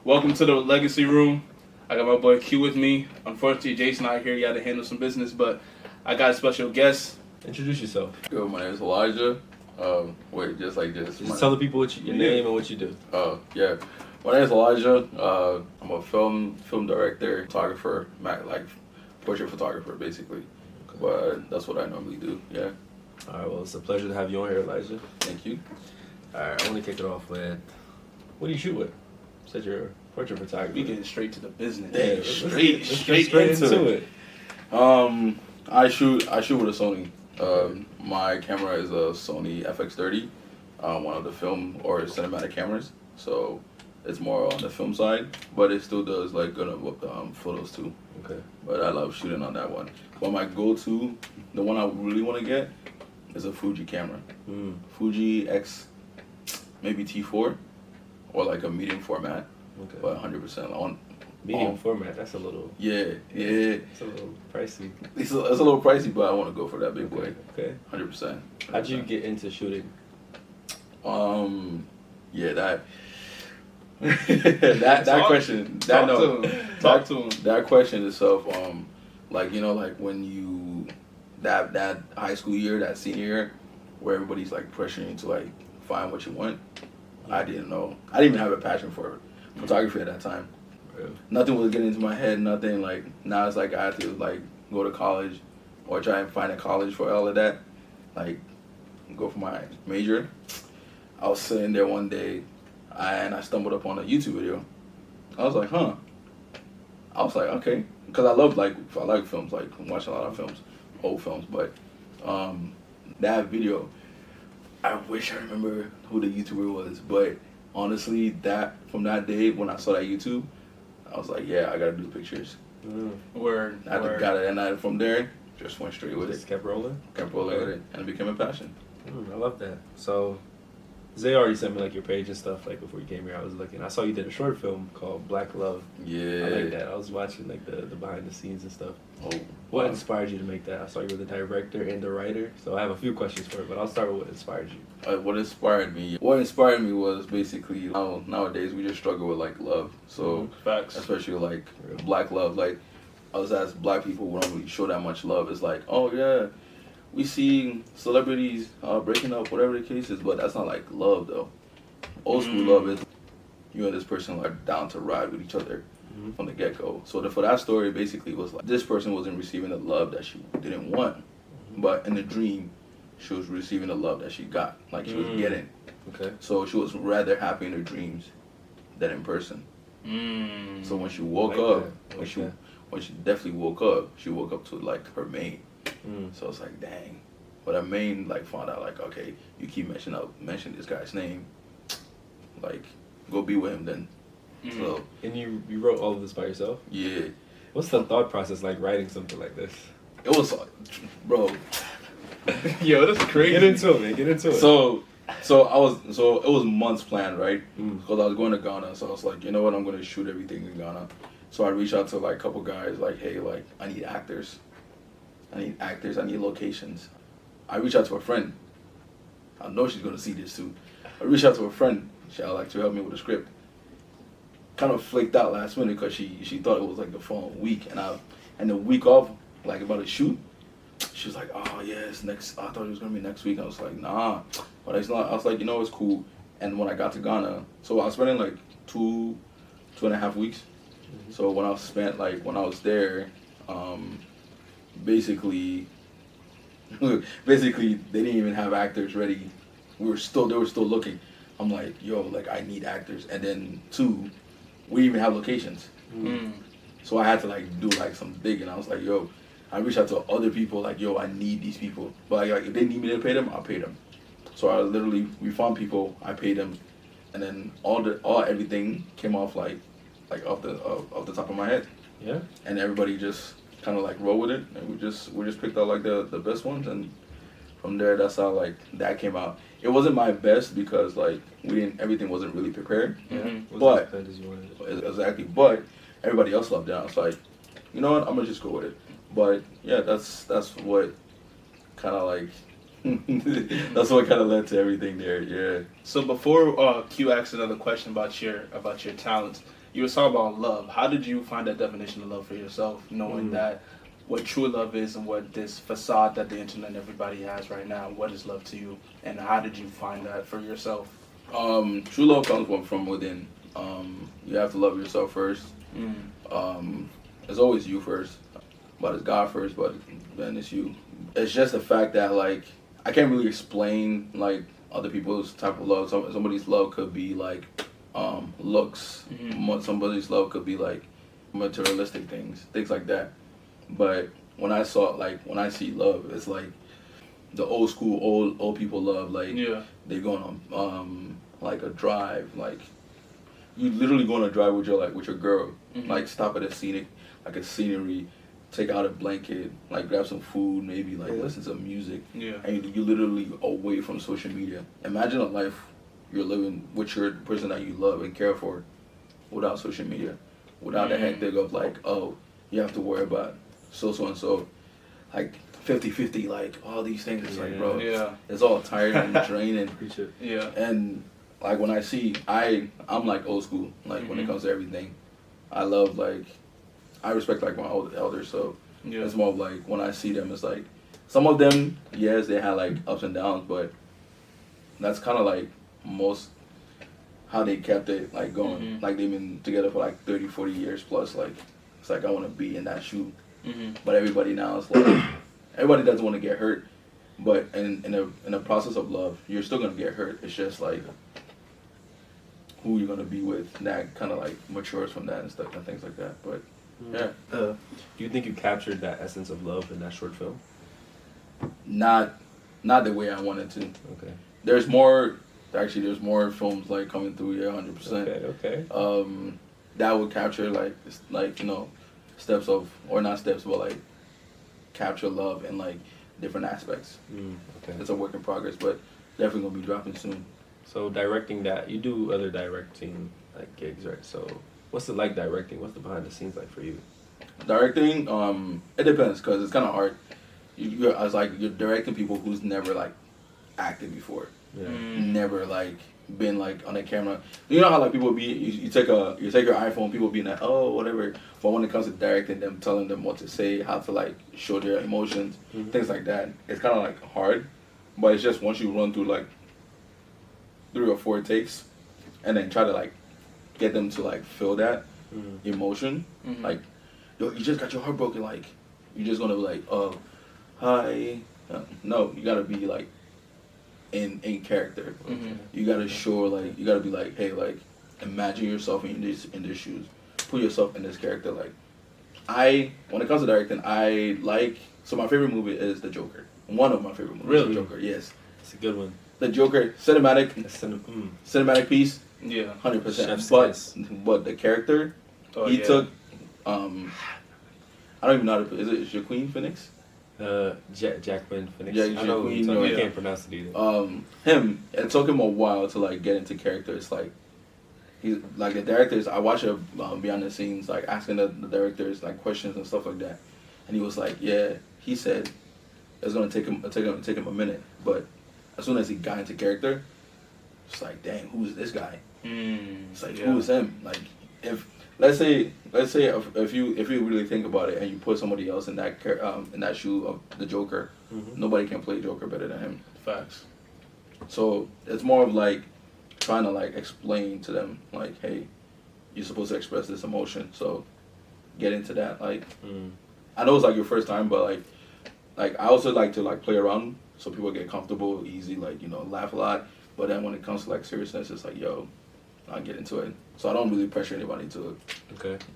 Welcome to the Legacy Room. I got my boy Q with me. Unfortunately, Jason out here, he had to handle some business, but I got a special guest. Introduce yourself. Yo, my name is Elijah. Just like this. Just tell the people what your name and what you do. Yeah. My name is Elijah. I'm a film director, photographer, portrait photographer, basically. Okay. But that's what I normally do. Yeah. All right. Well, it's a pleasure to have you on here, Elijah. Thank you. All right. I want to kick it off with, what do you shoot with? You said you're a portrait photographer. We getting straight to the business. Yeah, straight into it. I shoot with a Sony. My camera is a Sony FX30, one of the film or cinematic cameras. So it's more on the film side, but it still does like good photos too. Okay. But I love shooting on that one. But my go-to, the one I really want to get, is a Fuji camera. Fuji X, maybe T4, or like a medium format. Okay. But 100% on. Medium format. That's a little. Yeah. It's a little pricey. It's a little pricey, but I want to go for that big boy. Okay. 100%. How'd you get into shooting? Yeah, that question. Talk to him. That question itself. Like when you that high school year, that senior year, where everybody's like pressuring you to like find what you want. I didn't know. I didn't even have a passion for photography at that time. Really? Nothing was getting into my head. Nothing like now. It's like I have to like go to college or try and find a college for all of that. Like go for my major. I was sitting there one day and I stumbled upon a YouTube video. I was like, huh. I was like, okay, because I like films. Like I'm watching a lot of films, old films. But that video, I wish I remember who the YouTuber was. But honestly, from that day when I saw that YouTube, I was like, yeah, I gotta do pictures. Word. I got it, and from there, just went straight with Just it. kept rolling? Kept rolling with it, and it became a passion. I love that. So, Zay already sent me like your page and stuff like before you came here. I was looking. I saw you did a short film called Black Love. Yeah. I like that. I was watching like the behind the scenes and stuff. Oh. What inspired you to make that? I saw you were the director and the writer, so I have a few questions for it, but I'll start with what inspired you. What inspired me? What inspired me was basically nowadays we just struggle with like love. So Facts. especially like black love. Like us as black people, we don't really show that much love. It's like, oh yeah, we see celebrities breaking up, whatever the case is, but that's not like love though. Old school love is you and this person like down to ride with each other from the get-go. So for that story basically was like this person wasn't receiving the love that she didn't want, but in the dream she was receiving the love that she got, like she was getting. Okay. So she was rather happy in her dreams than in person. So when she woke up, when she definitely woke up, she woke up to like her main. So it's like, dang. But her main like found out like, okay, you keep mentioning this guy's name, like go be with him then. So And you wrote all of this by yourself? yeah. What's the thought process like writing something like this? It was, bro. Yo, that's crazy. Get into it, man. Get into it. So it was months planned, right? Because I was going to Ghana, so I was like, you know what, I'm going to shoot everything in Ghana. So I reached out to like a couple guys, like, hey, like I need actors, I need locations. I reached out to a friend. I know she's going to see this too. I reached out to a friend. She'd like to help me with the script. Kind of flaked out last minute because she thought it was like the following week, and the week off, like about to shoot, she was like, oh yeah, it's next. I thought it was gonna be next week. I was like, nah, but it's not. I was like, you know, it's cool. And when I got to Ghana, so I was spending like 2.5 weeks. So when I was there, basically they didn't even have actors ready. They were still looking. I'm like, yo, like I need actors, and then 2, we didn't even have locations. So I had to like do like some digging. I was like, yo, I reached out to other people like, yo, I need these people, but like if they need me to pay them, I'll pay them. So we found people, I paid them, and then everything came off like off the top of my head. Yeah. And everybody just kind of like roll with it, and we just picked out like the best ones, and from there that's how like that came out. It wasn't my best because like everything wasn't really prepared. But As you wanted it. exactly, but everybody else loved it. I was like, you know what, I'm gonna just go with it. But yeah, that's what kind of like That's what kind of led to everything there. Yeah. So before Q asks another question about your talents, you were talking about love. How did you find that definition of love for yourself, knowing that what true love is and what this facade that the internet and everybody has right now? What is love to you, and how did you find that for yourself? True love comes from within. You have to love yourself first. It's always you first, but it's God first, but then it's you. It's just the fact that like I can't really explain like other people's type of love. Somebody's love could be like looks. Somebody's love could be like materialistic things like that. But when I see love, it's like the old school old people love. Like they go on like a drive. Like you literally go on a drive with your girl. Like stop at a scenery, take out a blanket, like grab some food, maybe like listen to music. And you literally away from social media. Imagine a life you're living with your person that you love and care for, without social media, without the hectic of like, oh, you have to worry about so and so, like 50-50, like all these things. It's like, bro, it's all tired and draining. And like when I see, I'm like old school. Like when it comes to everything, I love like I respect like my old elders. So it's more of like when I see them, it's like some of them, yes, they had like ups and downs, but that's kind of like most how they kept it like going. Like they've been together for like 30-40 years plus. Like it's like I want to be in that shoe. But everybody now is like everybody doesn't want to get hurt, but in a process of love, you're still gonna get hurt. It's just like who you're gonna be with that kind of like matures from that and stuff and things like that. But do you think you captured that essence of love in that short film? Not the way I wanted to. Okay. There's more films like coming through. 100%. Okay. That would capture like you know, steps of, or not steps, but like capture love in like different aspects. Okay. It's a work in progress, but definitely gonna be dropping soon. So directing that, you do other directing like gigs, right? So what's it like directing? What's the behind the scenes like for you? Directing, it depends, cause it's kind of hard. You're directing people who's never like acted before, never like been like on a camera. You know how like people be, you take your iPhone, people be like, oh, whatever. But when it comes to directing them, telling them what to say, how to like show their emotions, things like that, it's kind of like hard. But it's just once you run through like 3 or 4 takes, and then try to like get them to like feel that emotion, like yo, you just got your heart broken, like you're just gonna be like, oh, hi. No, you gotta be like in character. You gotta show, like, you gotta be like, hey, like imagine yourself in their shoes, put yourself in this character. Like when it comes to directing, so my favorite movie is The Joker. One of my favorite movies. Really? The Joker, yes. It's a good one. The Joker, cinematic piece, 100%. But the character he took, I don't even know how to put. Is it Joaquin Phoenix? Jackman Phoenix. Yeah, I know who you're Joaquin, talking. I can't pronounce it either. Him. It took him a while to like get into character. It's like he's like the directors. I watch it behind the scenes, like asking the directors like questions and stuff like that, and he was like, yeah, he said it's gonna take him a minute, but as soon as he got into character, it's like, dang, who's this guy? It's like, who is him? Like, if let's say if you really think about it and you put somebody else in that shoe of the Joker, nobody can play Joker better than him. Facts. So it's more of like trying to like explain to them like, hey, you're supposed to express this emotion, so get into that. Like, I know it's like your first time, but like I also like to like play around so people get comfortable, easy, like, you know, laugh a lot. But then when it comes to like seriousness, it's like, yo, I'll get into it. So I don't really pressure anybody to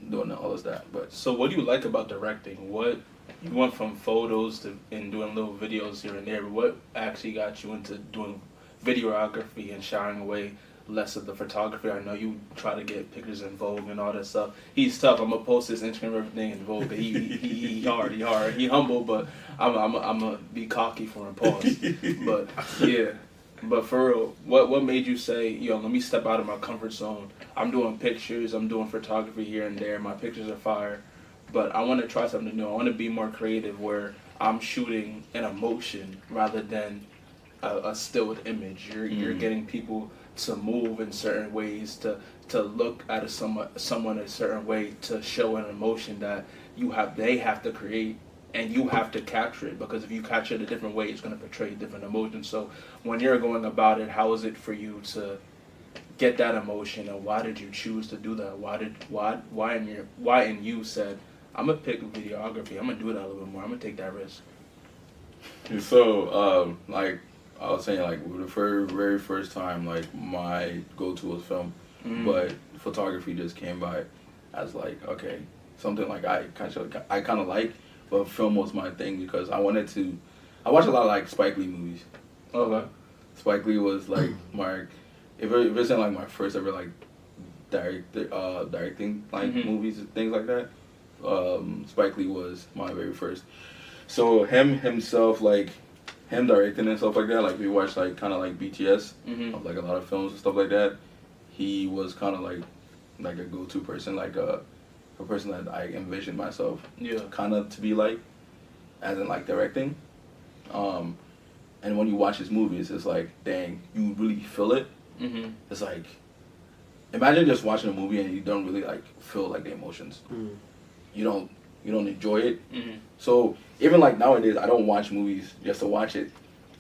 doing all of that. But so what do you like about directing? What you went from photos to and doing little videos here and there. What actually got you into doing videography and shying away less of the photography? I know you try to get pictures in Vogue and all that stuff. He's tough. I'm gonna post his Instagram everything in Vogue. He hard. He humble, but I'm gonna be cocky for him. Pause. But yeah. But for real, what made you say, yo, let me step out of my comfort zone? I'm doing pictures, I'm doing photography here and there, my pictures are fire, but I want to try something new. I want to be more creative where I'm shooting an emotion rather than a stilled image. You're getting people to move in certain ways, to look at someone a certain way, to show an emotion that they have to create, and you have to capture it, because if you capture it a different way, it's going to portray different emotions. So when you're going about it, how is it for you to get that emotion, and why did you choose to do that? Why in you said, I'm gonna pick videography, I'm gonna do that a little bit more, I'm gonna take that risk? So, like I was saying, like the very first time, like my go-to was film, but photography just came by as like, okay, something like I kind of like, but film was my thing because I watched a lot of like Spike Lee movies. Okay. Spike Lee was like my, if it isn't like my first ever like directing like movies and things like that, Spike Lee was my very first. So himself, like him directing and stuff like that, like we watched like kind of like BTS of like a lot of films and stuff like that. He was kind of like a go-to person, like a person that I envisioned myself kind of to be like, as in like directing. And when you watch his movies, it's like, dang, you really feel it. It's like, imagine just watching a movie and you don't really like feel like the emotions. You don't enjoy it. So even like nowadays, I don't watch movies just to watch it.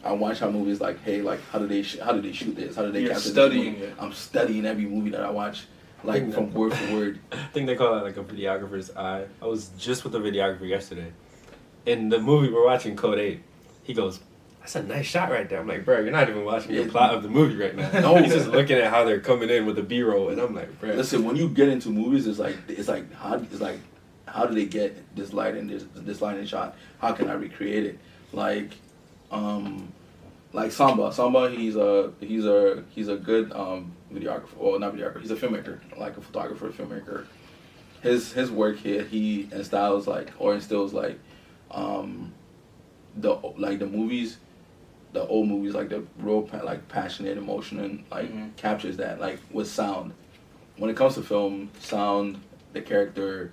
I watch how movies like, hey, like how did they shoot this? How did they capture studying this movie? it. I'm studying every movie that I watch, like from word for word. I think they call it like a videographer's eye. I was just with a videographer yesterday. In the movie we're watching, Code 8, he goes, that's a nice shot right there. I'm like, bro, you're not even watching the plot of the movie right now. No. He's just looking at how they're coming in with the B-roll, and I'm like, bro. Listen, when you get into movies, it's like how do they get this light and this light and shot? How can I recreate it? Like Samba, he's a good videographer, or not videographer. He's a filmmaker, like a photographer, filmmaker. His work here, he instills like the movies, the old movies, like the real like passionate emotion, and like captures that like with sound. When it comes to film, sound, the character,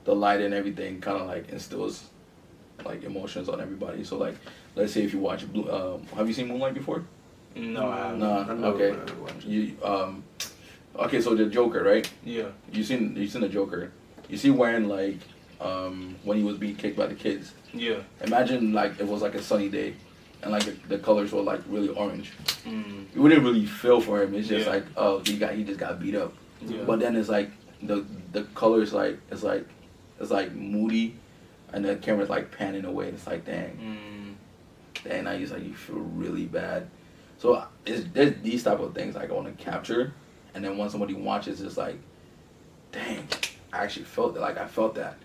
the light and everything kind of like instills like emotions on everybody. So like, let's say if you watch have you seen Moonlight before? No, I haven't. Nah. Okay. You okay, so the Joker, right? Yeah. You seen the Joker? You see when like when he was being kicked by the kids. Yeah. Imagine like it was like a sunny day, and like the colors were like really orange. You wouldn't really feel for him. It's just like, oh, he just got beat up. Yeah. But then it's like the colors like it's like moody, and the camera's like panning away. It's like dang, now you feel really bad. So there's these type of things like I want to capture, and then when somebody watches, it's like, dang, I actually felt it. Like I felt that.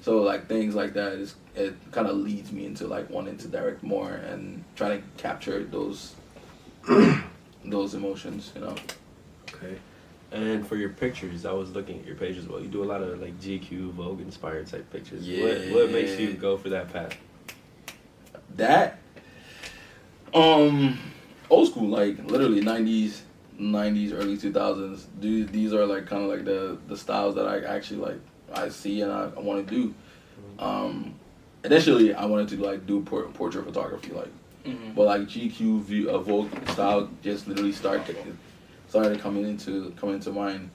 So like things like that it kind of leads me into like wanting to direct more and trying to capture those those emotions, you know. Okay. And for your pictures, I was looking at your page as well. You do a lot of like GQ, Vogue inspired type pictures. Yeah. What makes you go for that path? That old school, like literally 90s, early 2000s. These are like kind of like the styles that I actually like I see and I want to do. Initially I wanted to like do portrait photography, like, but like GQ, Vogue style just literally started coming into mind.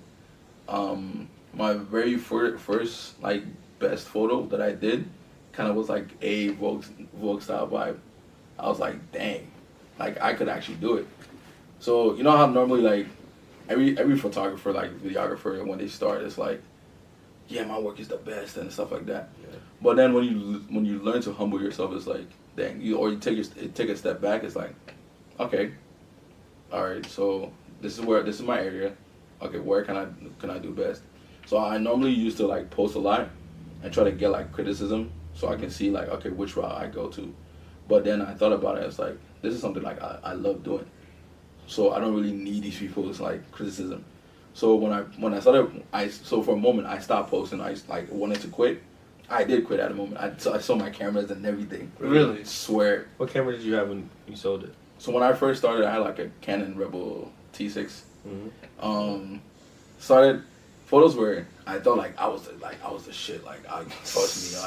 My very first like best photo that I did kind of was like a Vogue style vibe. I was like, dang, like I could actually do it. So you know how normally like every photographer, like videographer, when they start, it's like, yeah, my work is the best and stuff like that. Yeah. But then when you learn to humble yourself, it's like, dang, you take a step back. It's like, okay, all right, so this is my area. Okay, where can I do best? So I normally used to like post a lot and try to get like criticism so I can see like, okay, which route I go to. But then I thought about it. It's like, this is something like I love doing. So I don't really need these people's like criticism. So when I started, so for a moment I stopped posting. I like wanted to quit. I did quit at a moment. I sold my cameras and everything. Really? Swear. What camera did you have when you sold it? So when I first started, I had like a Canon Rebel T6. Started photos where I thought like I was the shit. Like I trust me.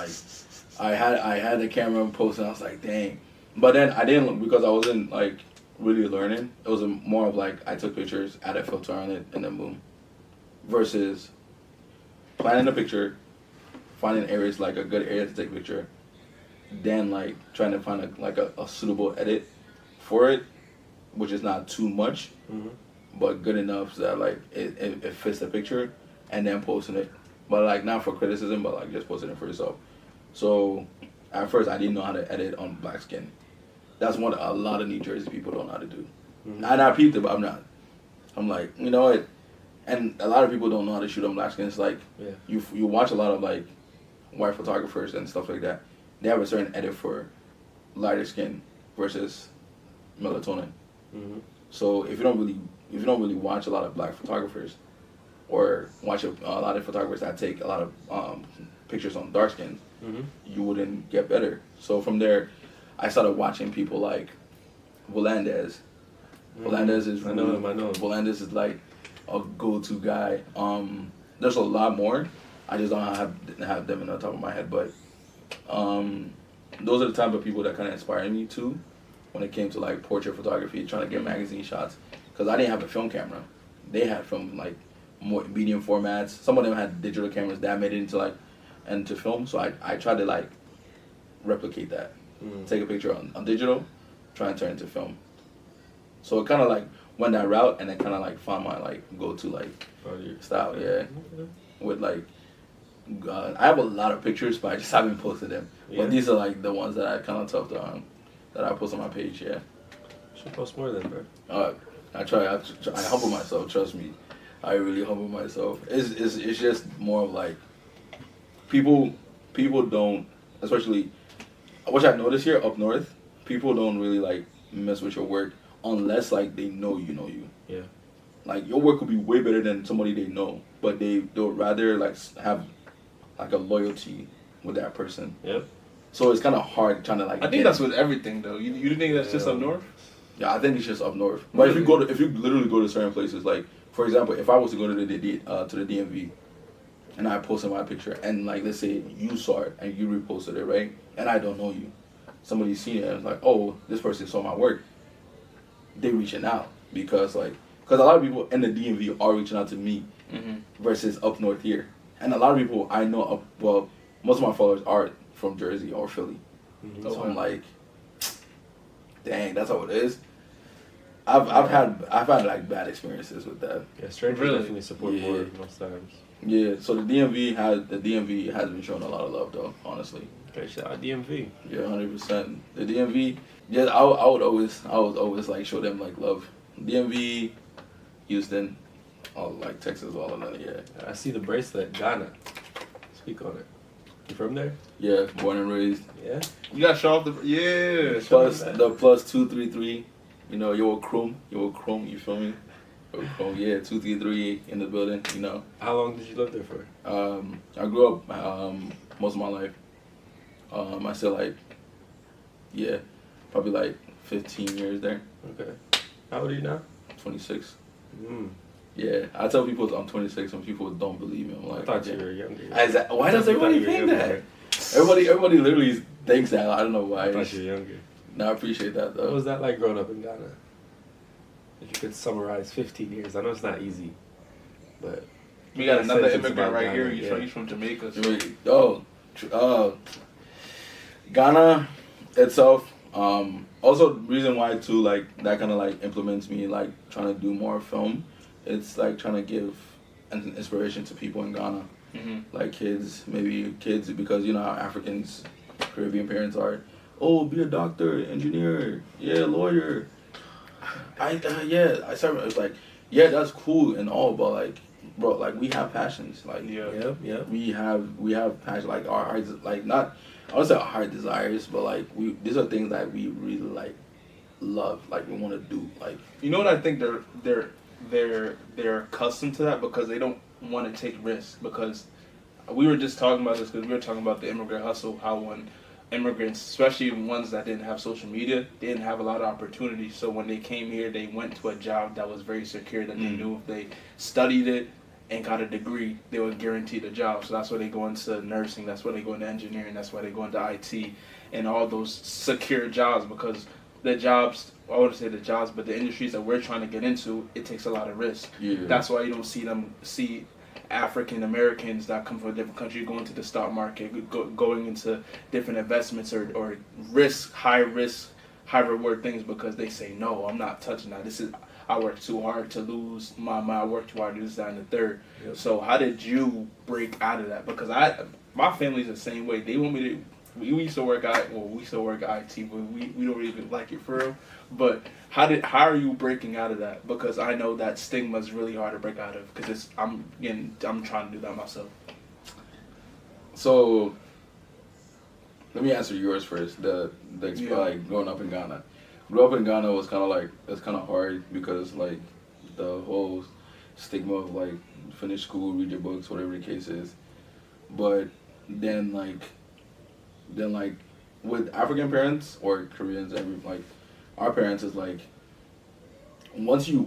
Like I had the camera posting. I was like, dang. But then I didn't, because I wasn't like really learning. It was more of like I took pictures, added filter on it, and then boom. Versus planning a picture, finding areas like a good area to take a picture, then like trying to find a suitable edit for it, which is not too much, but good enough so that like it fits the picture, and then posting it. But like not for criticism, but like just posting it for yourself. So at first I didn't know how to edit on black skin. That's one a lot of New Jersey people don't know how to do. And I peeped it, but I'm like, you know what? And a lot of people don't know how to shoot on black skin. It's like you watch a lot of like white photographers and stuff like that. They have a certain edit for lighter skin versus melatonin. So if you don't really watch a lot of black photographers, or watch a lot of photographers that take a lot of pictures on dark skin, you wouldn't get better. So from there, I started watching people like Volandez. Volandez is I know him. Volandez is like a go-to guy. There's a lot more. I just don't have them in the top of my head, but those are the type of people that kind of inspired me too, when it came to like portrait photography, trying to get magazine shots. Because I didn't have a film camera. They had film like more medium formats. Some of them had digital cameras that made it into film. So I tried to like replicate that. Take a picture on digital, try and turn it into film. So it kind of like went that route, and then kind of like found my like go-to like style. Yeah, with like I have a lot of pictures, but I just haven't posted them. But these are like the ones that I kind of toughed on, that I post on my page. Yeah. Should post more then, bro. I try. I humble myself. Trust me, I really humble myself. It's just more of like people don't, especially what I noticed here up north. People don't really like mess with your work unless like they know you. Yeah. Like your work could be way better than somebody they know, but they'll rather like have like a loyalty with that person. Yep. So it's kind of hard trying to like. I think that's with everything though. You think that's just up north? Yeah, I think it's just up north. But Really? if you literally go to certain places, like for example, if I was to go to the DMV, and I posted my picture, and like let's say you saw it and you reposted it, right? And I don't know you, somebody's seen it and it's like, oh, this person saw my work. They reaching out because a lot of people in the DMV are reaching out to me, versus up north here, and a lot of people I know most of my followers are from Jersey or Philly, so I'm like, dang, that's how it is. I've had like bad experiences with that. Yeah, strangers Really? definitely support more most times. Yeah, so the DMV has been showing a lot of love though, honestly. Okay, shout out DMV. Yeah, 100%. The DMV, yeah, I would always like show them like love. DMV, Houston, all like Texas, all of that. Yeah. I see the bracelet, Ghana. Speak on it. You from there? Yeah, born and raised. Yeah. You got to show off the Plus the +233. You know, you're a chrome, you feel me? Yeah, 233 in the building, you know. How long did you live there for? I grew up most of my life. I still like, yeah, probably like 15 years there. Okay. How old are you now? 26. Mm. Yeah, I tell people I'm 26 and people don't believe me. I'm like, I thought you were younger. Why does everybody think that? Everybody literally thinks that. I don't know why. I thought you were younger. No, I appreciate that though. What was that like growing up in Ghana? If you could summarize 15 years, I know it's not easy, but We got another sentence immigrant about right Ghana, here. yeah. He's from Jamaica. Ghana itself. Also, the reason why too, like that kind of like implements me like trying to do more film. It's like trying to give an inspiration to people in Ghana, like kids, because you know how Africans, Caribbean parents are. Oh, be a doctor, engineer, yeah, lawyer. I started. It's like, yeah, that's cool and all, but like, bro, like we have passions, like yeah. we have passion, like our hearts, like not, I don't say our heart desires, but like these are things that we really like, love, like we want to do, like. You know what I think they're accustomed to that because they don't want to take risks. Because we were just talking about this because we were talking about the immigrant hustle, how when immigrants, especially ones that didn't have social media, they didn't have a lot of opportunities. So when they came here, they went to a job that was very secure, that they knew if they studied it and got a degree, they were guaranteed a job. So that's why they go into nursing, that's why they go into engineering, that's why they go into IT, and all those secure jobs, because the jobs, I wouldn't say the jobs, but the industries that we're trying to get into, it takes a lot of risk. Yeah. That's why you don't see African Americans that come from a different country going to the stock market, going into different investments or high risk, high reward things, because they say, no, I'm not touching that. I worked too hard to lose I worked too hard to do this, that, and the third. Yep. So how did you break out of that? Because my family's the same way. They want me to. We used to work IT, but we don't really like it for real. But how are you breaking out of that? Because I know that stigma is really hard to break out of. Because I'm trying to do that myself. So let me answer yours first. Like growing up in Ghana. Growing up in Ghana was kind of hard because like the whole stigma of like finish school, read your books, whatever the case is. But then with African parents or Koreans, our parents is like once you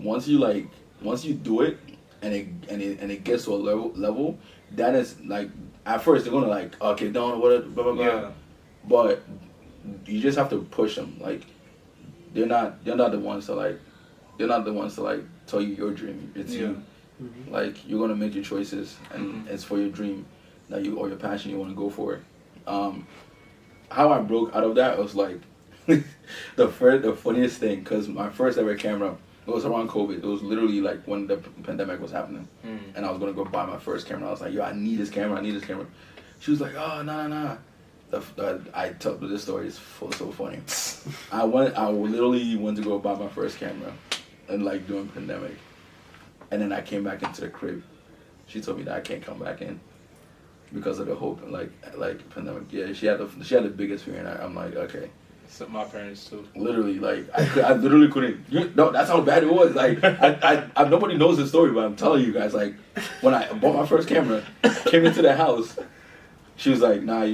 do it and it gets to a level that is like at first they're gonna like, okay, don't what blah blah blah. Yeah. But you just have to push them. Like they're not the ones to tell you your dream. It's you. Mm-hmm. Like you're gonna make your choices and it's for your dream that you or your passion you want to go for it. How I broke out of that was like the funniest thing, because my first ever camera, it was around COVID. It was literally like when the pandemic was happening, and I was gonna go buy my first camera. I was like, yo, I need this camera. She was like, oh, nah. I told this story is so funny. I literally went to go buy my first camera, and like during pandemic, and then I came back into the crib. She told me that I can't come back in because of the whole like pandemic. Yeah, she had the biggest fear, and I'm like, okay. So my parents too. Literally, like I literally couldn't. No, that's how bad it was. Like I nobody knows the story, but I'm telling you guys. Like when I bought my first camera, came into the house, she was like, nah.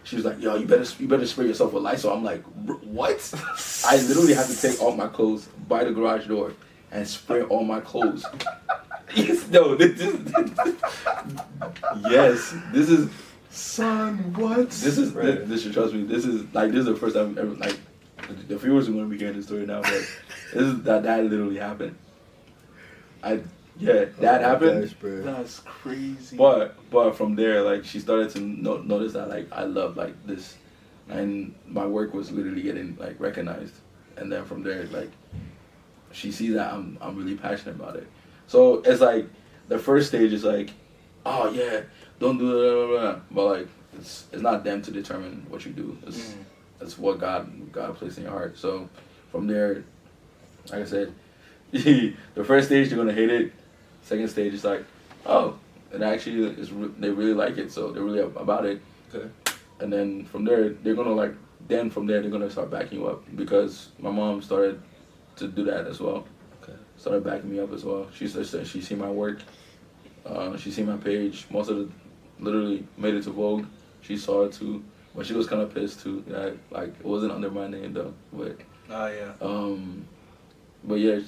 She was like, yo, you better spray yourself with Lysol. I'm like, what? I literally had to take off my clothes by the garage door and spray all my clothes. No, this is. Son, what? This should trust me. This is the first time ever. Like, the viewers are going to be hearing the story now, but that literally happened. That happened. Gosh, that's crazy. But from there, like, she started to notice that like I love like this, and my work was literally getting like recognized, and then from there like she sees that I'm really passionate about it. So it's like the first stage is like, oh yeah, don't do that, but like it's not them to determine what you do. It's what God placed in your heart. So from there, like I said, the first stage you're gonna hate it. Second stage is like, oh, it actually is. They really like it, so they're really about it. Okay. And then from there, they're gonna start backing you up, because my mom started to do that as well. Okay. Started backing me up as well. She seen my work. She seen my page. Most of the literally made it to Vogue. She saw it too, but she was kind of pissed too. That like it wasn't under my name though. But but yeah,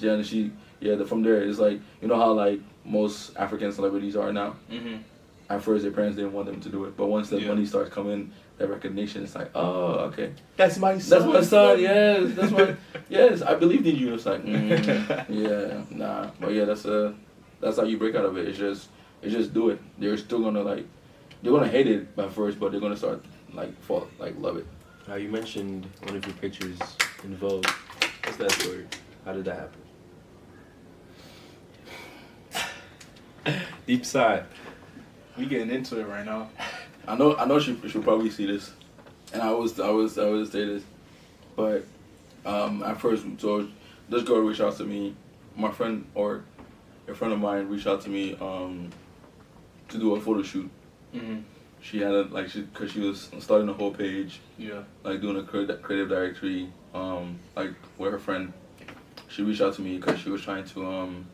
from there it's like, you know how like most African celebrities are now. Mm-hmm. At first, their parents didn't want them to do it, but once the money starts coming, the recognition, it's like, oh, okay, that's my son. That's my son. Yes, that's my yes. I believed in you. It's like, yeah, nah, but yeah, that's how you break out of it. It's just do it. They're still gonna like, they're gonna hate it at first, but they're gonna start love it. You mentioned one of your pictures in Vogue. What's that story? How did that happen? Deep sigh. We getting into it right now. I know she'll probably see this, and I always say this, but at first, so this girl reached out to me, my friend or a friend of mine reached out to me to do a photo shoot. Mm-hmm. She had because she was starting a whole page. Yeah. Like doing a creative directory. Like with her friend, she reached out to me because she was trying to.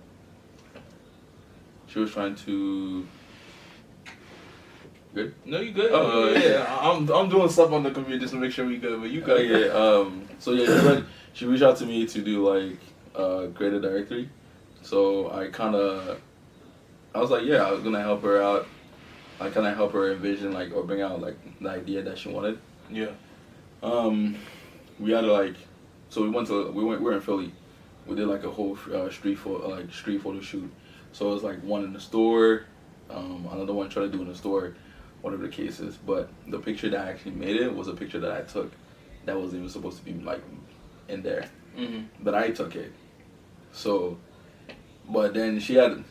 Good? No, you good. Oh yeah. I'm doing stuff on the computer just to make sure we good, but you good. Yeah. So yeah, she reached out to me to do like creative directory. So I was like, yeah, I was gonna help her out. I kind of help her envision like or bring out like the idea that she wanted. Yeah. We had to like, so we're in Philly. We did like a whole street photo shoot. So it was like one in the store, another one trying to do in the store, whatever the case is. But the picture that actually made it was a picture that I took, that wasn't even supposed to be like in there, but I took it. So, but then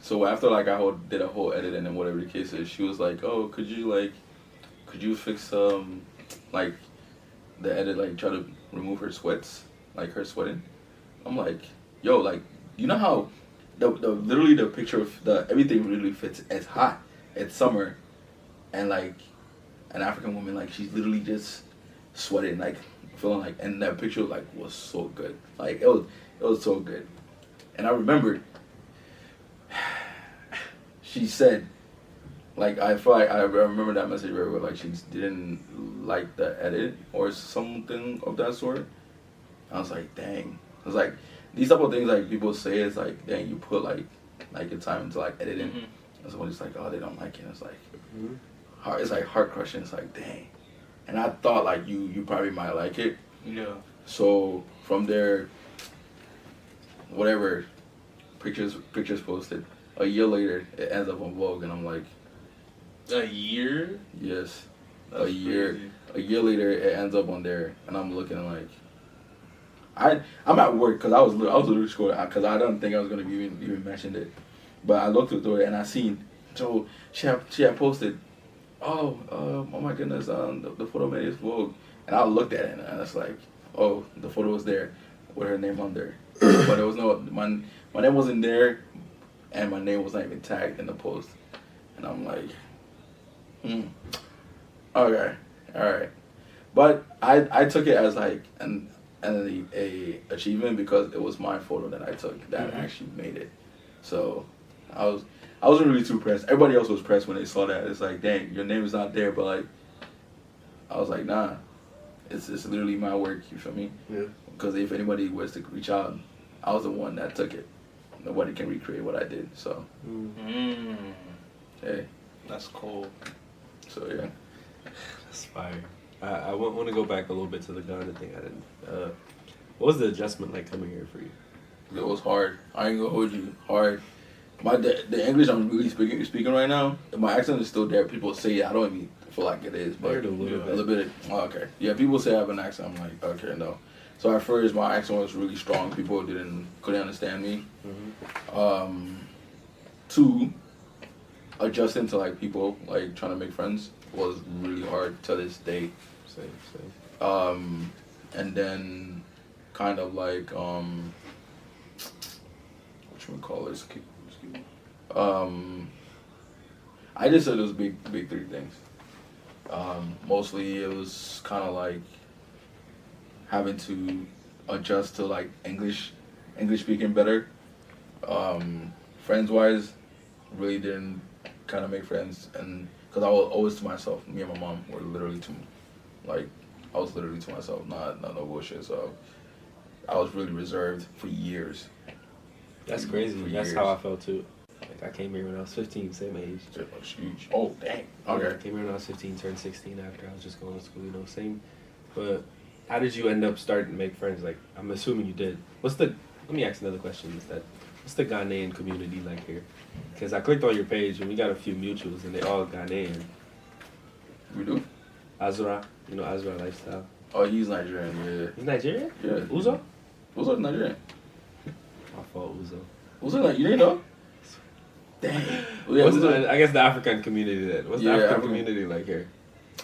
so after like did a whole edit and then whatever the case is, she was like, oh, could you fix like the edit, like try to remove her sweats, like her sweating. I'm like, yo, like, you know how the literally the picture of everything really fits. It's hot, it's summer, and like an African woman, like she's literally just sweating, like feeling like, and that picture like was so good, like it was so good. And I remembered she said, like, I feel like I remember that message where like she didn't like the edit or something of that sort. I was like, dang. I was like, these type of things like people say is like, dang, you put like your time into like editing, and someone's just like, oh, they don't like it. It's like, it's like heart crushing. It's like, dang. And I thought like you probably might like it. Yeah. So from there, whatever pictures posted, a year later it ends up on Vogue, and I'm like, a year? yes. That's a year crazy. A year later it ends up on there, and I'm looking like, I'm at work because I was literally scrolling because I don't think I was gonna even mention it, but I looked through it and I seen, so she had posted, oh my goodness, the photo made is Vogue, and I looked at it and it's like, oh, the photo was there with her name on there, but there was no my name wasn't there, and my name was not even tagged in the post, and I'm like, okay, all right, but I took it as like an achievement because it was my photo that I took that actually made it. So I wasn't really too pressed. Everybody else was pressed when they saw that. It's like, dang, your name is not there, but like I was like, nah, it's literally my work. You feel me? Yeah. Because if anybody was to reach out, I was the one that took it. Nobody can recreate what I did. So hey, That's cool. so yeah. That's fire. I want to go back a little bit to the Ghana thing. I didn't. What was the adjustment like coming here for you? It was hard. I ain't gonna hold you. Hard. The English I'm really speaking right now, my accent is still there. People say it. I don't even feel like it is, but I heard a little bit. Oh, okay. Yeah, people say I have an accent. I'm like, okay, no. So at first my accent was really strong. People couldn't understand me. Two, adjusting to like people, like trying to make friends was really hard to this day. Same. And then kind of like what you would call it? I just said it was big three things. Mostly it was kind of like having to adjust to like English speaking better. Friends wise, really didn't kind of make friends, and because I was always to myself. Me and my mom were literally I was literally to myself, not no bullshit. So I was really reserved for years. That's crazy. For That's years. how I felt too. Like I came here when I was 15, same age. Huge. Oh dang. Okay. Yeah, I came here when I was 15, turned 16 after I was just going to school, same. But how did you end up starting to make friends? Like, I'm assuming you did. Let me ask another question instead. What's the Ghanaian community like here? Because I clicked on your page and we got a few mutuals and they're all Ghanaian. We do? Azra, Azra Lifestyle. Oh, he's Nigerian, yeah. He's Nigerian? Yeah. Uzo? Uzo's Nigerian. My fault, Uzo. Uzo, like, you didn't know? Dang. Yeah, I guess the African community then. What's the African community like here?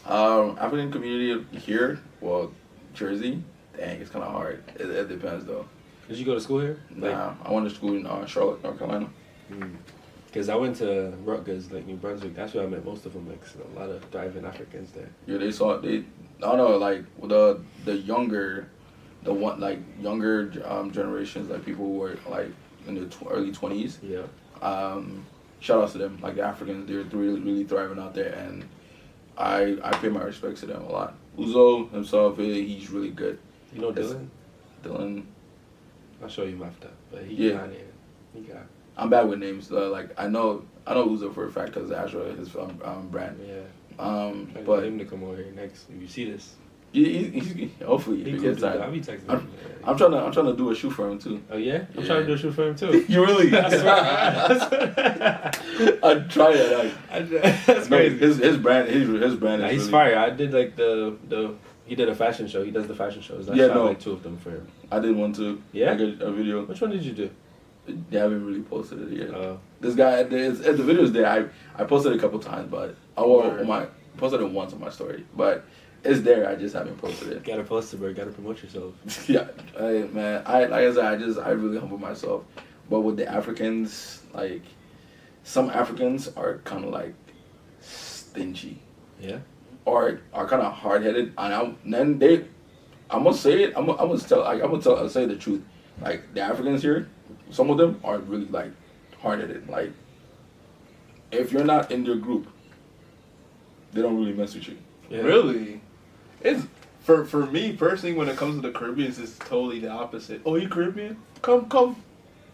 African community here, well, Jersey, dang, it's kind of hard. It depends though. Did you go to school here? Nah, I went to school in Charlotte, North Carolina. Because I went to Rutgers, like New Brunswick. That's where I met most of them. Like a lot of thriving Africans there. Yeah, I don't know, like the younger generations, like people who were like in their early 20s. Yeah. Shout outs to them, like the Africans, they're really thriving out there, and I pay my respects to them a lot. Uzo himself, he's really good. You know Dylan? Dylan. I'll show you him after, but he's Yeah. Ghanaian. Yeah. I'm bad with names. Like I know Uzo for a fact because actually his brand. Yeah. But him to come over here next. If you see this, he's hopefully if he he could gets do that. time. I'll be texting I'm, him. I'm trying to do a shoot for him too. Oh yeah, I'm Yeah. trying to do a shoot for him too. You really? I swear. I'd try it. That's crazy. His brand his brand Nah, is he's really, fire. I did like the he did a fashion show. He does the fashion shows. I Yeah, shot no. like 2 of them for him. I did one too. Yeah? Like a video. Which one did you do? They haven't really posted it yet. Oh. This guy, the video's there. I posted it a couple times, but posted it once on my story, but it's there. I just haven't posted it. Gotta post it, bro. Gotta promote yourself. Yeah, man. I like I said, I really humble myself. But with the Africans, like some Africans are kind of like stingy. Yeah. Or are kind of hard headed, and I'm gonna say it. I'm gonna say the truth. Like the Africans here, some of them are really like hard headed. Like if you're not in their group, they don't really mess with you. Yeah. Really? It's for me personally. When it comes to the Caribbeans, it's totally the opposite. Oh, you Caribbean? Come.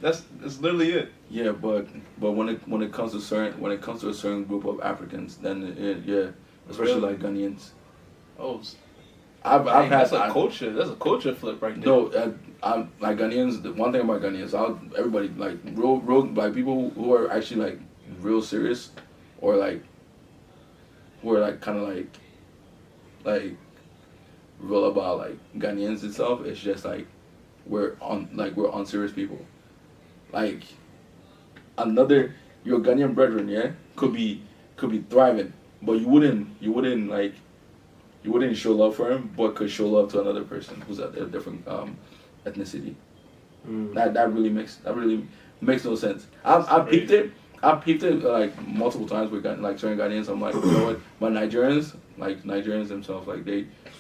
That's literally it. Yeah, but when it comes to a certain group of Africans, then yeah, especially Really? like Ghanaians. Oh, I've had that's a culture. That's a culture flip right there. No, I'm like Ghanaians. The one thing about Ghanaians, everybody like real like people who are actually like real serious, or like who are like kind of like real about like Ghanaians itself. It's just like we're unserious people. Like your Ghanaian brethren, yeah, could be thriving, but you wouldn't show love for him, but could show love to another person who's a different ethnicity. Mm. That really makes no sense. I peeped it. I peeped it like multiple times with like certain Ghanaians. I'm like, you know what? But Nigerians themselves, like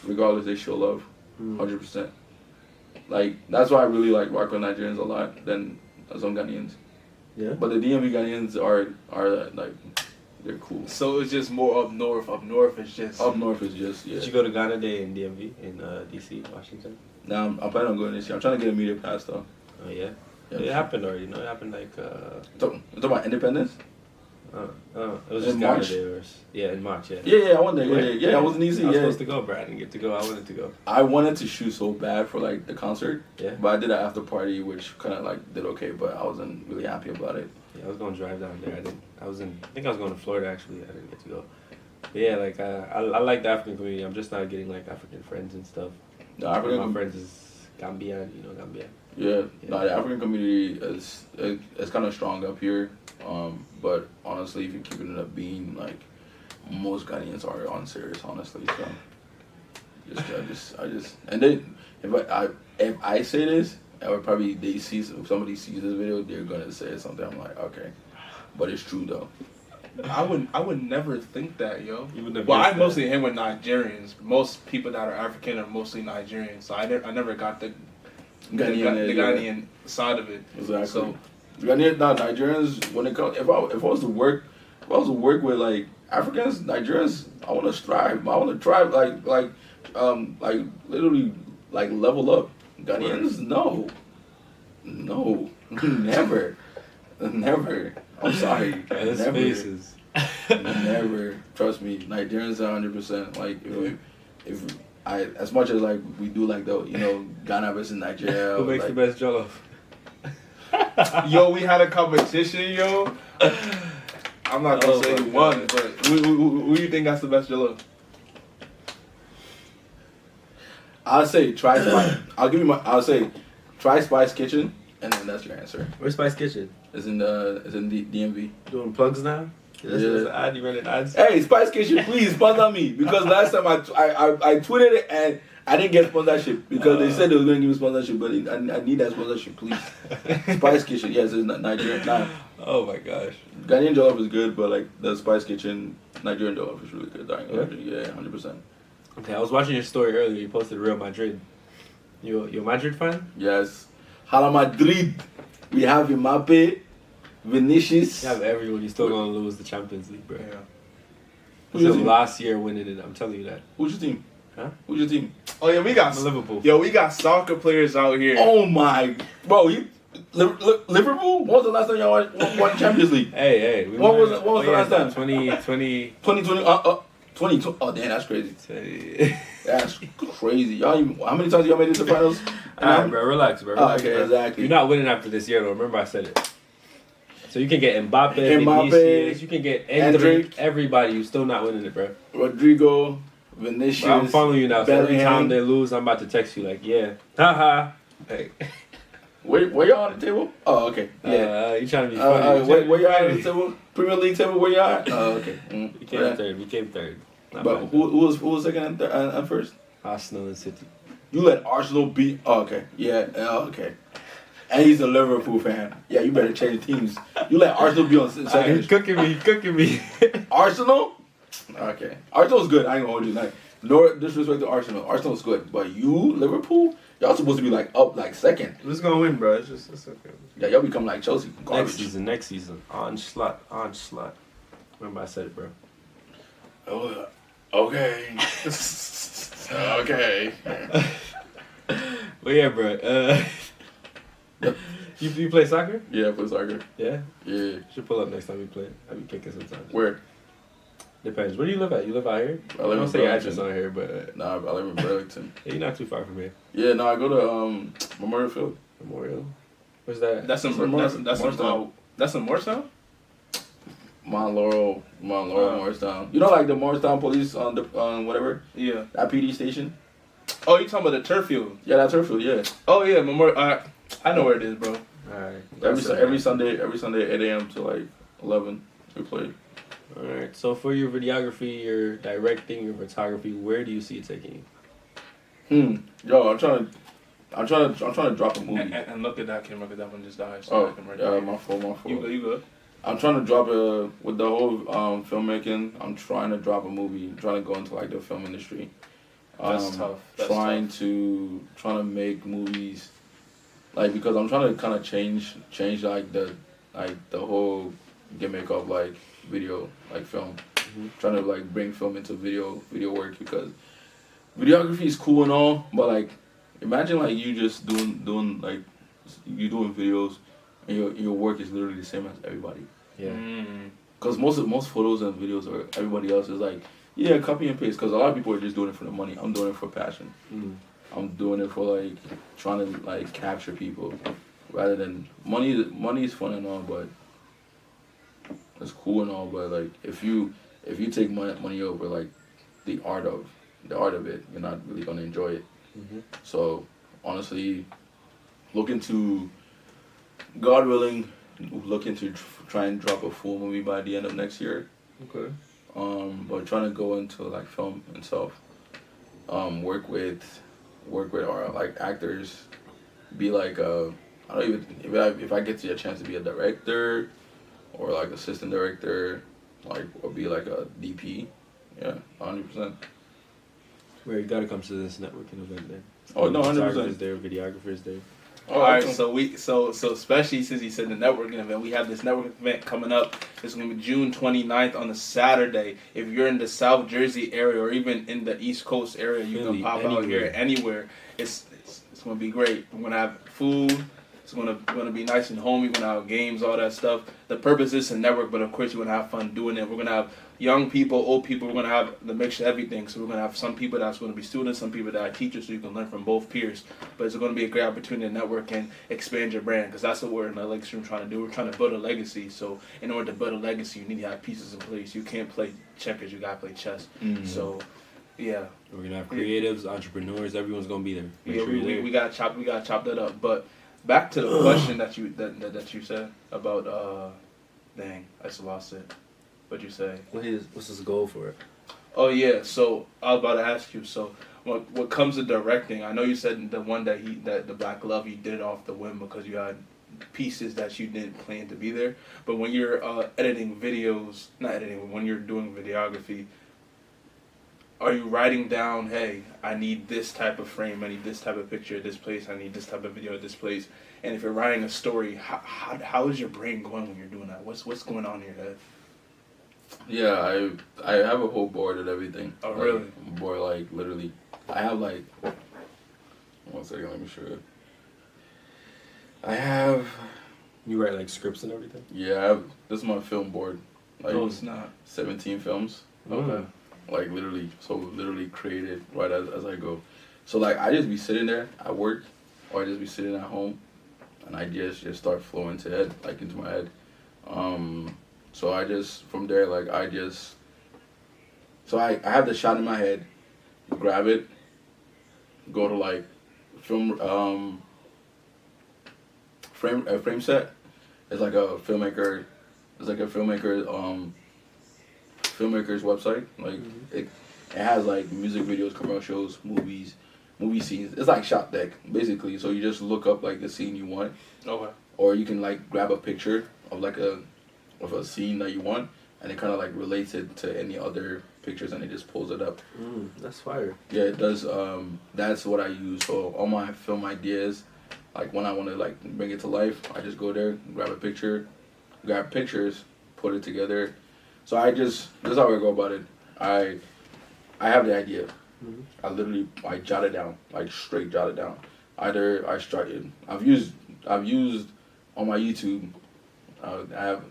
regardless, they show love, 100%. Like that's why I really like rock with Nigerians a lot than some Ghanaians. Yeah. But the DMV Ghanaians are like they're cool. So it's just more up north. Up north is just. Up north is just yeah. Did you go to Ghana Day in DMV in DC, Washington? Now I'm planning on going this year. I'm trying to get a media pass though. Oh yeah. Yeah, It happened already. No, it happened like. Talking about independence. It was In just Ghana March? Day in March. Yeah. Yeah, I went there. Yeah, I was in DC. I was Yeah, supposed to go, but I didn't get to go. I wanted to go. I wanted to shoot so bad for like the concert, Yeah. but I did an after party, which kind of like did okay, but I wasn't really happy about it. Yeah, I was gonna drive down there. I think I was going to Florida actually. I didn't get to go. But yeah, like I like the African community. I'm just not getting like African friends and stuff. The One of African, my friends is Gambian. You know Gambia. yeah, Yeah. no, the African community is kind of strong up here. But honestly, if you keep it up being like most Ghanaians are unserious, honestly. So I just and then if I say this, I would probably if somebody sees this video, they're gonna say something. I'm like, okay, but it's true though. I would never think that, yo. You would never Well, I guess mostly hang with Nigerians. Most people that are African are mostly Nigerians, so I never got the Ghanaian side of it. Exactly. So Nigerians, when it comes, if I was to work with like Africans, Nigerians, I want to strive. I want to thrive, like literally, like level up. Ghanaians, no, never. I'm sorry, His never, faces. never. Trust me, Nigerians are 100%. Like if I, as much as like we do like the Ghana versus Nigeria. Who makes like, the best jollof? yo, we had a competition, yo. I'm not gonna say my who won, God. but who you think got the best jollof? I'll say try Spice. I'll say try Spice Kitchen, and then that's your answer. Where's Spice Kitchen? It's in the DMV. Doing plugs now? That's Yeah. the ad. You running ads? Hey, Spice Kitchen, please sponsor me because last time I tweeted it and I didn't get sponsorship because they said they were going to give me sponsorship, but I need that sponsorship, please. Spice Kitchen, yes, it's Nigerian. Nah, Oh my gosh. Ghanaian jollof is good, but like the Spice Kitchen Nigerian jollof is really good. Yeah, 100%. Okay, I was watching your story earlier. You posted Real Madrid. You a Madrid fan? Yes, Hala Madrid. We have Mbappe, Vinicius. You have everyone. You're still gonna lose the Champions League, bro. Yeah. Who's your Until team? last year winning it. I'm telling you that. Who's your team? Huh? Who's your team? Oh yeah, we got I'm Liverpool. Yo, we got soccer players out here. Oh my, bro! Liverpool? When was the last time y'all won Champions League? Hey, What was the last time? 2020. 2020. 2020. Oh damn, that's crazy. That's crazy. Y'all, how many times y'all made it to the finals? Alright, bro, relax, bro. Relax, okay, bro. exactly. You're not winning after this year, though. Remember, I said it. So you can get Mbappe, Mbappe, Vinicius, you can get Endrick, everybody. You still not winning it, bro. Rodrigo, Vinicius. Bro, I'm following you now. So every Bellingham. time they lose, I'm about to text you like, yeah, haha. Hey, Where y'all on the table? Oh, okay. Yeah. you trying to be funny? Where y'all on the table? Premier League table? Where y'all at? Oh, okay. We came third. We came third. Not But bad, who was second and first? Arsenal and City. You let Arsenal beat. Oh, okay. Yeah. Okay. And he's a Liverpool fan. Yeah, you better change teams. You let Arsenal be on second. He's cooking me. Arsenal? Okay. Arsenal's good. I ain't gonna hold you. Like, no disrespect to Arsenal. Arsenal's good. But you, Liverpool, y'all supposed to be like up like second. Who's gonna win, bro? It's okay. Yeah, y'all become like Chelsea. Garbage. Next season. Onslaught. Remember I said it, bro. Oh, okay. Okay. But yeah, bro. You play soccer? Yeah, I play soccer. Yeah? Yeah. Should pull up next time we play. I be kicking sometimes. Where? Depends. Where do you live at? You live out here? I live don't in say your Burlington. address on here, but Nah, I live in Burlington. yeah, you're not too far from here. Yeah, no, I go to Memorial Field. Memorial. Where's that? That's in Morristown. That's in Morristown? Mount Laurel, Morristown. You know, like the Morristown police on whatever Yeah. that PD station. Oh, you talking about the turf field? Yeah, that turf field. Yeah. Oh yeah, Memorial. I know where it is, bro. Alright. Every Sunday, 8 a.m. to like 11, we play. Alright. So for your videography, your directing, your photography, where do you see it taking you? Yo, I'm trying to drop a movie. And look at that camera, because that one just died. So Oh, I can right yeah, there. my fault. You good? I'm trying to drop with the whole filmmaking. I'm trying to drop a movie. I'm trying to go into like the film industry. That's tough. Trying to make movies, like, because I'm trying to kind of change like the whole gimmick of like video, like film. Trying to like bring film into video work, because videography is cool and all, but like imagine like you just doing like you doing videos and your work is literally the same as everybody. Yeah. Because most photos and videos are everybody else is like, yeah, copy and paste. Because a lot of people are just doing it for the money. I'm doing it for passion. I'm doing it for like trying to like capture people, rather than money. Money is fun and all, but it's cool and all. But like if you take money over like the art of it, you're not really gonna enjoy it. So honestly, looking to, God willing, looking to try and drop a full movie by the end of next year. Okay. But trying to go into like film and stuff. Work with our like actors. Be like I don't even if I get a chance to be a director or like assistant director, like, or be like a DP. Yeah, 100%. Where you gotta come to this networking event then. Oh no, 100%. Photographers there, videographers there. All right, so especially since you said the networking event, we have this networking event coming up. It's going to be June 29th on a Saturday. If you're in the South Jersey area or even in the East Coast area, you can pop out here anywhere. It's going to be great. We're going to have food. It's going to be nice and homey. We're going to have games, all that stuff. The purpose is to network, but of course you're going to have fun doing it. We're going to have young people, old people. We're going to have the mixture of everything. So we're going to have some people that's going to be students, some people that are teachers, so you can learn from both peers. But it's going to be a great opportunity to network and expand your brand, because that's what we're in the legacy room trying to do. We're trying to build a legacy. So in order to build a legacy, you need to have pieces in place. You can't play checkers. You got to play chess. So, yeah. We're gonna have creatives, entrepreneurs. Everyone's gonna be there. Yeah, we got to chop that up. But back to the question that you said about dang, I just lost it. What'd you say? What's his goal for it? Oh yeah, so I was about to ask you. So what comes to directing? I know you said the one that the Black Glove, you did it off the whim because you had pieces that you didn't plan to be there. But when you're editing videos, not editing, when you're doing videography, are you writing down, hey, I need this type of frame, I need this type of picture at this place, I need this type of video at this place? And if you're writing a story, how is your brain going when you're doing that? What's going on in your head? Yeah, I have a whole board and everything. Oh, really? Board, like, literally. I have, like, one second, let me show you. I have. You write like scripts and everything? Yeah, I have. This is my film board. Like No, it's not. 17 films. Okay. Like literally created right as I go. So like I just be sitting there at work, or I just be sitting at home, and I just start flowing to head like into my head. So I just from there like I just. So I have the shot in my head, grab it, go to like film frame set. It's like a filmmaker. It's like a filmmaker's website. Like it has like music videos, commercials, movies, movie scenes. It's like Shop Deck basically. So you just look up like the scene you want, Okay. or you can like grab a picture of like a scene that you want, and it kind of like relates it to any other pictures, and it just pulls it up. That's fire. Yeah, it does. That's what I use. So all my film ideas, like when I want to like bring it to life, I just go there, grab pictures, put it together. So this is how I go about it. I have the idea. I jot it down, like straight jot it down. Either I start it. I've used on my YouTube. I have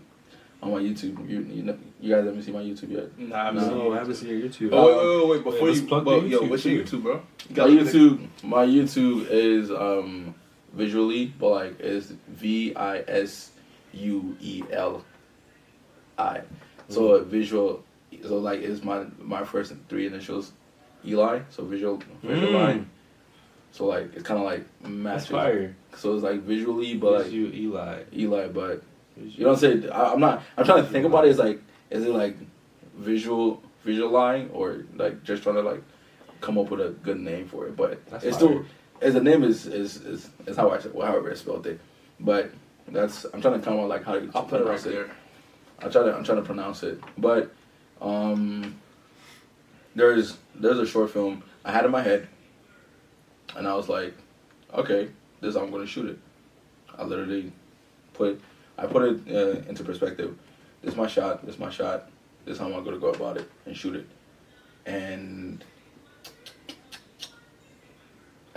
on my YouTube. You guys haven't seen my YouTube yet? Nah, No, I haven't seen your YouTube. Oh, wait. Before let's you, plug but, the yo, YouTube what's your too. YouTube, bro? My YouTube is visually, but like it's VISUELI. So visual. So like it's my first 3 initials, Eli. So visual line. So like it's kind of like That's matches. fire. So it's like visually, but like you Eli. Eli, but you don't say. I'm not. I'm trying to think about it. It's like, is it like visual line, or like just trying to like come up with a good name for it? But That's it's fire. still, as the name is how however I spelled it. But I'm trying to come up like how to I'll put it right pronounce it. there. I'm trying to pronounce it. But there's a short film I had in my head, and I was like, okay, this is how I'm gonna shoot it. I literally put it into perspective. This is my shot. This is my shot. This is how I'm gonna go about it and shoot it. And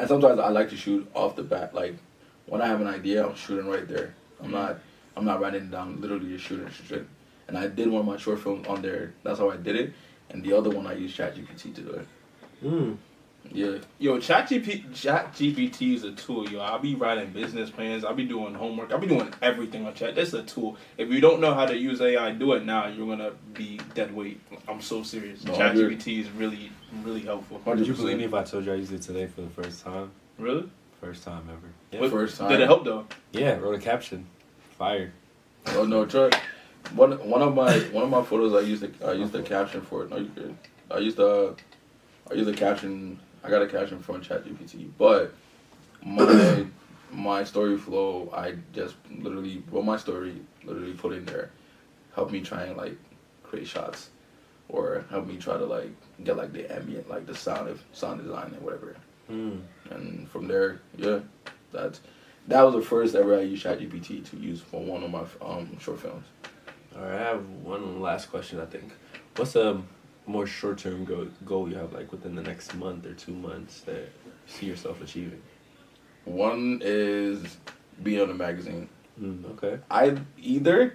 sometimes I like to shoot off the bat. Like when I have an idea, I'm shooting right there. I'm not writing it down. Literally just shooting straight. And I did one of my short films on there. That's how I did it. And the other one I used ChatGPT to do it. Yeah. Yo, ChatGPT is a tool, yo. I'll be writing business plans. I'll be doing homework. I'll be doing everything on Chat. That's a tool. If you don't know how to use AI, do it now. You're gonna be dead weight. I'm so serious. No, ChatGPT is really, really helpful. Would you believe me if I told you I used it today for the first time? Really? First time ever. What- First time. Did it help though? Yeah, wrote a caption. Fire. Oh no, try. One of my photos I used the caption for it. No, you good. I used the caption. I got a caption from ChatGPT, but my story flow, I just literally wrote my story, literally put in there, help me try and like create shots, or help me try to like get like the ambient, like the sound design and whatever. And from there, yeah, that was the first ever I used ChatGPT to use for one of my short films. All right, I have one last question. I think. What's a more short-term goal you have, like within the next month or 2 months, that you see yourself achieving? One is being on a magazine. Okay. I either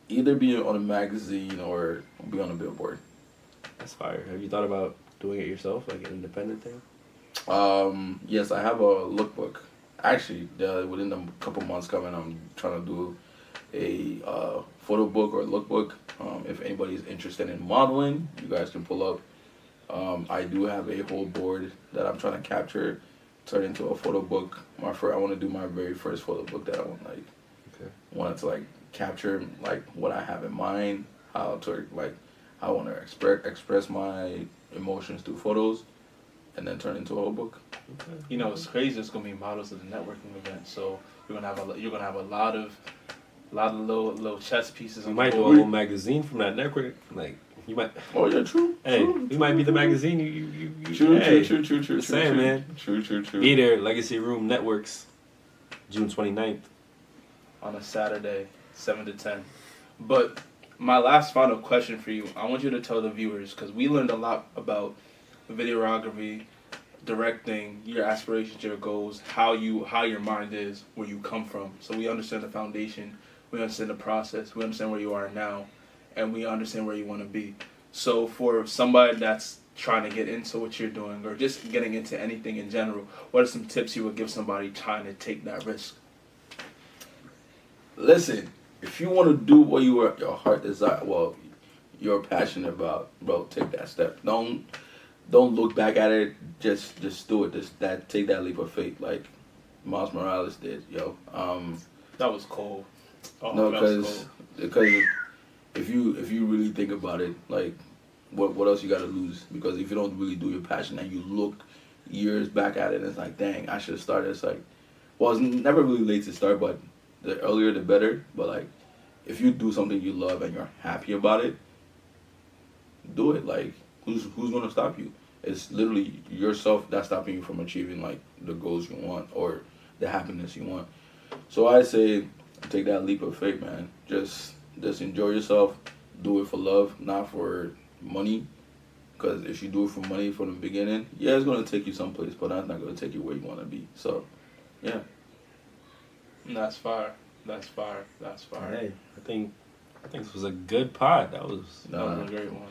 be on a magazine or be on a billboard. That's fire. Have you thought about doing it yourself, like an independent thing? Yes, I have a lookbook. Actually, within a couple months coming, I'm trying to do a photo book or lookbook. If anybody's interested in modeling, you guys can pull up. I do have a whole board that I'm trying to capture, turn into a photo book. I want to do my very first photo book that I want wanted to like capture like what I have in mind, how I want to express my emotions through photos, and then turn into a whole book. Okay. You know, it's crazy. It's gonna be models at the networking event, so you're gonna have a lot of little chess pieces. You on might the do a board. whole magazine from that network. Like you might. Oh yeah, true. Hey, true, you might be the magazine. You True, hey, true. Saying, man. True. Be there. Legacy Room Networks, June 29th. On a Saturday, 7 to 10. But my last final question for you, I want you to tell the viewers, because we learned a lot about videography, directing, your aspirations, your goals, how your mind is, where you come from. So we understand the foundation, we understand the process, we understand where you are now, and we understand where you want to be. So for somebody that's trying to get into what you're doing, or just getting into anything in general, what are some tips you would give somebody trying to take that risk? Listen, if you want to do what your heart desire, well, you're passionate about, bro, take that step. Don't look back at it. Just do it. Take that leap of faith, like Miles Morales did, yo. That was cold. Oh, No, that was because cold. if you really think about it, like what else you got to lose? Because if you don't really do your passion and you look years back at it, and it's like, dang, I should have started. It's like, well, it's never really late to start, but the earlier the better. But like, if you do something you love and you're happy about it, do it. Like, who's gonna stop you? It's literally yourself that's stopping you from achieving like the goals you want or the happiness you want. So I say, take that leap of faith, man. Just enjoy yourself. Do it for love, not for money. Because if you do it for money from the beginning, yeah, it's gonna take you someplace, but that's not gonna take you where you want to be. So, yeah. That's fire. That's fire. That's fire. Hey, I think this was a good pod. That was a great one.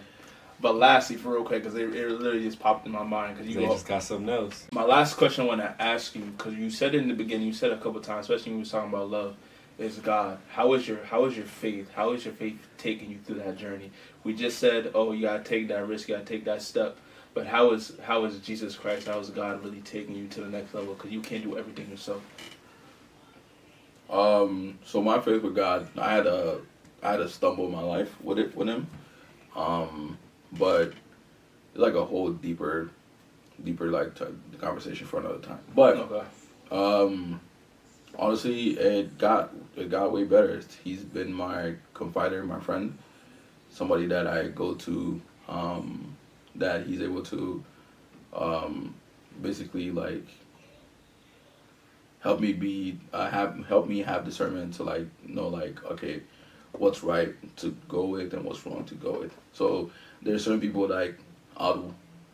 But lastly, for real quick, because it literally just popped in my mind. Because they just got something else. My last question I want to ask you, because you said it in the beginning, you said it a couple times, especially when we were talking about love, is God. How is your faith? How is your faith taking you through that journey? We just said, oh, you gotta take that risk, you gotta take that step. But how is Jesus Christ? How is God really taking you to the next level? Because you can't do everything yourself. So my faith with God, I had a stumble in my life with him. But it's like a whole deeper like conversation for another time. But Okay. honestly, it got way better. He's been my confider, my friend, somebody that I go to, that he's able to, basically like help me have discernment to like know like, okay, what's right to go with and what's wrong to go with. So there's certain people like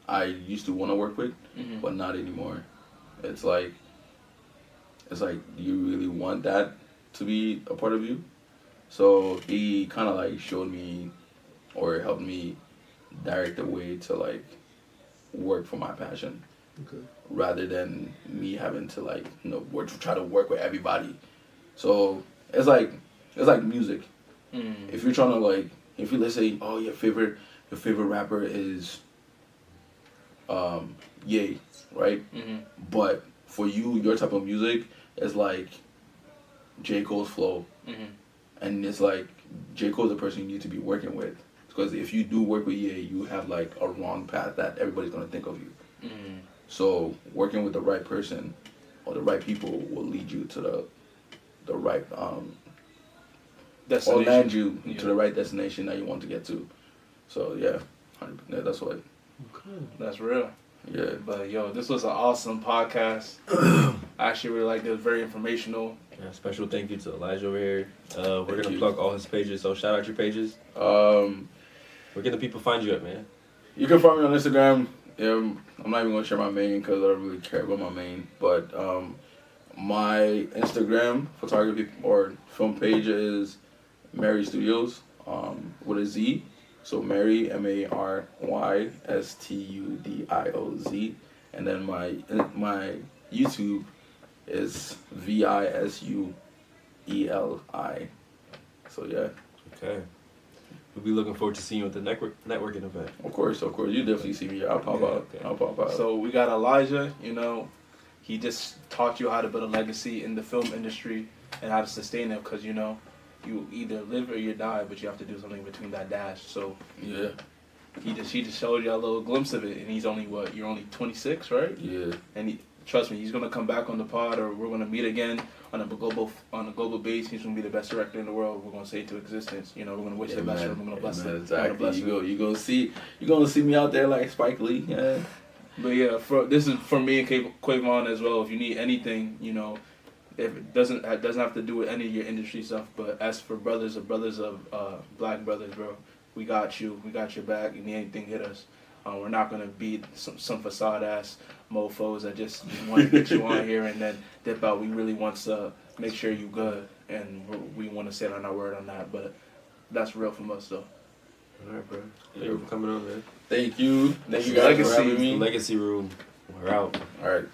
I used to want to work with, Mm-hmm. but not anymore. It's like, do you really want that to be a part of you? So he kind of like showed me or helped me direct the way to like work for my passion. Okay. Rather than me having to like, try to work with everybody. So it's like music. Mm-hmm. If you're trying to like, if you let's say, oh, your favorite rapper is Ye, right? Mm-hmm. But for you, your type of music is like J. Cole's flow. Mm-hmm. And it's like J. Cole's the person you need to be working with. Because if you do work with Ye, you have like a wrong path that everybody's gonna think of you. Mm-hmm. So working with the right person or the right people will lead you to the right or land you to the right destination that you want to get to. So yeah, 100%. That's what. Okay. That's real. Yeah. But yo, this was an awesome podcast. I actually really liked it. It was very informational. Yeah, special thank you to Elijah over here. We're Thank gonna you. plug all his pages, so shout out your pages. Where can the people find you at, man? You can find me on Instagram. I'm not even gonna share my main because I don't really care about my main. But my Instagram photography or film page is Mary Studios with a Z. So Mary, MaryStudioz, and then my YouTube is VISUELI. So yeah. Okay. We'll be looking forward to seeing you at the networking event. Of course. You definitely see me. I'll pop out. Okay. I'll pop out. So we got Elijah. He just taught you how to build a legacy in the film industry and how to sustain it. Because you either live or you die, but you have to do something between that dash. So Yeah. he just showed you a little glimpse of it, and he's only you're only 26, right? Yeah. And trust me, he's gonna come back on the pod, or we're gonna meet again on a global base. He's gonna be the best director in the world. We're gonna say it to existence. We're gonna wish the best for him. We're gonna bless him. Exactly. You gonna see me out there like Spike Lee. Yeah. But yeah, this is for me and Quavon as well. If you need anything, if it doesn't have to do with any of your industry stuff, but as for brothers of black brothers, bro, we got you. We got your back. You need anything, hit us. We're not gonna be some facade ass mofos that just want to get you on here and then dip out. We really want to make sure you good, and we want to stand on our word on that. But that's real from us, though. All right, bro. Thank you for coming on, man. Thank you. Thank you guys Legacy. for having me. The Legacy Room. We're out. All right.